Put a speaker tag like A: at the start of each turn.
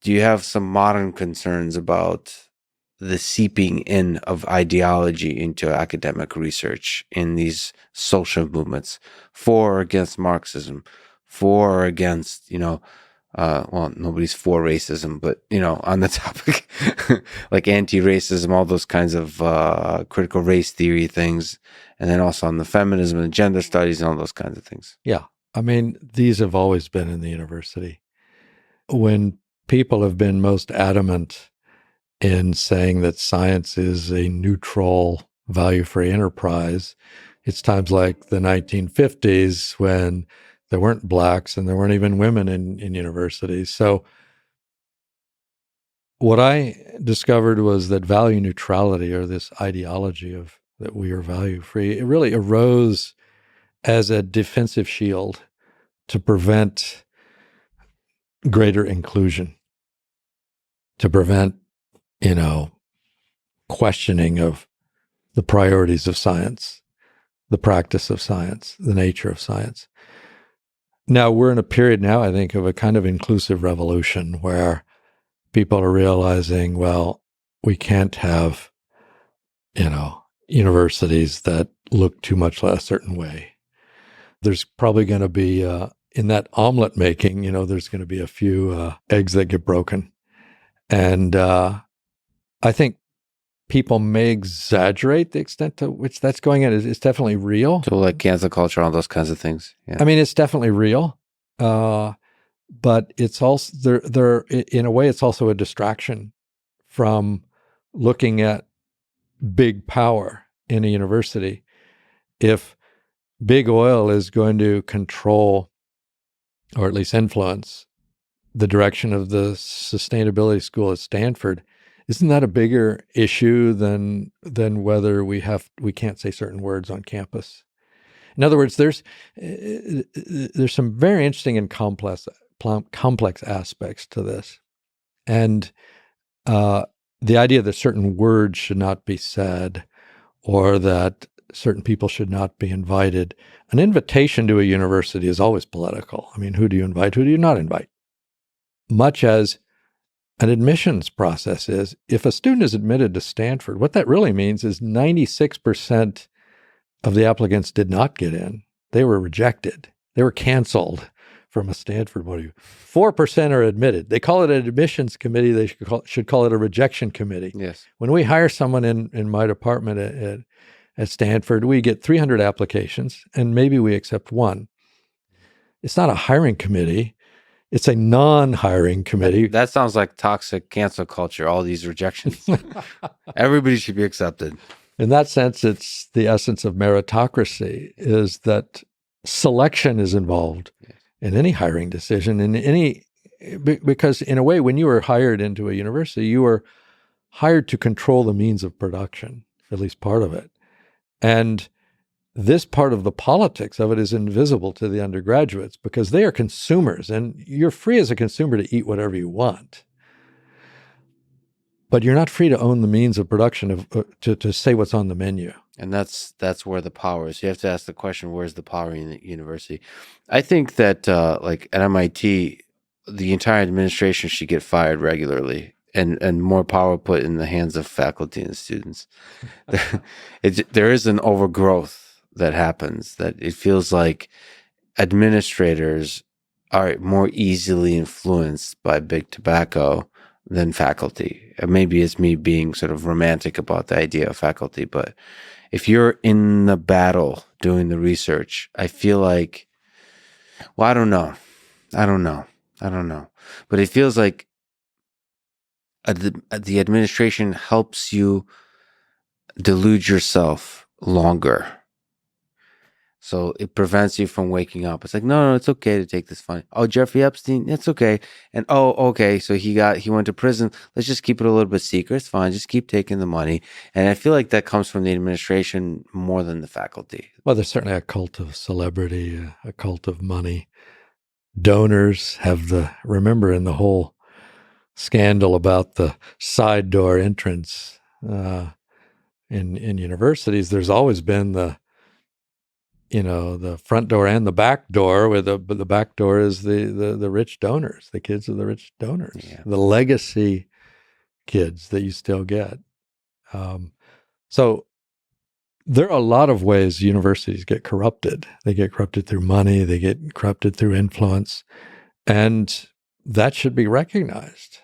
A: do you have some modern concerns about the seeping in of ideology into academic research in these social movements, for or against Marxism, for or against, well, nobody's for racism, but, on the topic, like anti-racism, all those kinds of critical race theory things, and then also on the feminism and gender studies and all those kinds of things.
B: Yeah. I mean, these have always been in the university. When people have been most adamant in saying that science is a neutral, value-free enterprise, it's times like the 1950s when there weren't blacks and there weren't even women in universities. So what I discovered was that value neutrality, or this ideology of that we are value-free, it really arose as a defensive shield to prevent greater inclusion, to prevent, questioning of the priorities of science, the practice of science, the nature of science. Now, we're in a period now, I think, of a kind of inclusive revolution where people are realizing, well, we can't have, universities that look too much like a certain way. There's probably going to be, in that omelet making, there's going to be a few eggs that get broken. And I think people may exaggerate the extent to which that's going on. It's definitely real.
A: So like cancel culture, all those kinds of things. Yeah.
B: I mean, it's definitely real. But it's also, there, in a way, it's also a distraction from looking at big power in a university. If big oil is going to control, or at least influence, the direction of the sustainability school at Stanford, isn't that a bigger issue than whether we can't say certain words on campus? In other words, there's some very interesting and complex aspects to this, and the idea that certain words should not be said, or that certain people should not be invited. An invitation to a university is always political. I mean, who do you invite? Who do you not invite? Much as an admissions process is, if a student is admitted to Stanford, what that really means is 96% of the applicants did not get in. They were rejected. They were canceled from a Stanford point of view. 4% are admitted. They call it an admissions committee. They should call it a rejection committee.
A: Yes.
B: When we hire someone in my department at Stanford, we get 300 applications, and maybe we accept one. It's not a hiring committee. It's a non-hiring committee.
A: That sounds like toxic cancel culture, all these rejections. Everybody should be accepted.
B: In that sense, it's the essence of meritocracy, is that selection is involved in any hiring decision, because in a way, when you were hired into a university, you were hired to control the means of production, at least part of it. And this part of the politics of it is invisible to the undergraduates because they are consumers, and you're free as a consumer to eat whatever you want. But you're not free to own the means of production to say what's on the menu.
A: And that's where the power is. You have to ask the question, where's the power in the university? I think that like at MIT, the entire administration should get fired regularly, and more power put in the hands of faculty and students. There is an overgrowth that happens, that it feels like administrators are more easily influenced by big tobacco than faculty. Maybe it's me being sort of romantic about the idea of faculty, but if you're in the battle doing the research, I feel like, well, I don't know. But it feels like the administration helps you delude yourself longer. So it prevents you from waking up. It's like, no, it's okay to take this fine. Oh, Jeffrey Epstein, it's okay. And okay, so he went to prison. Let's just keep it a little bit secret. It's fine. Just keep taking the money. And I feel like that comes from the administration more than the faculty.
B: Well, there's certainly a cult of celebrity, a cult of money. Donors have remember in the whole scandal about the side door entrance in universities, there's always been the the front door and the back door, where the back door is the rich donors, the kids of the rich donors, the legacy kids that you still get. So there are a lot of ways universities get corrupted. They get corrupted through money. They get corrupted through influence. And that should be recognized.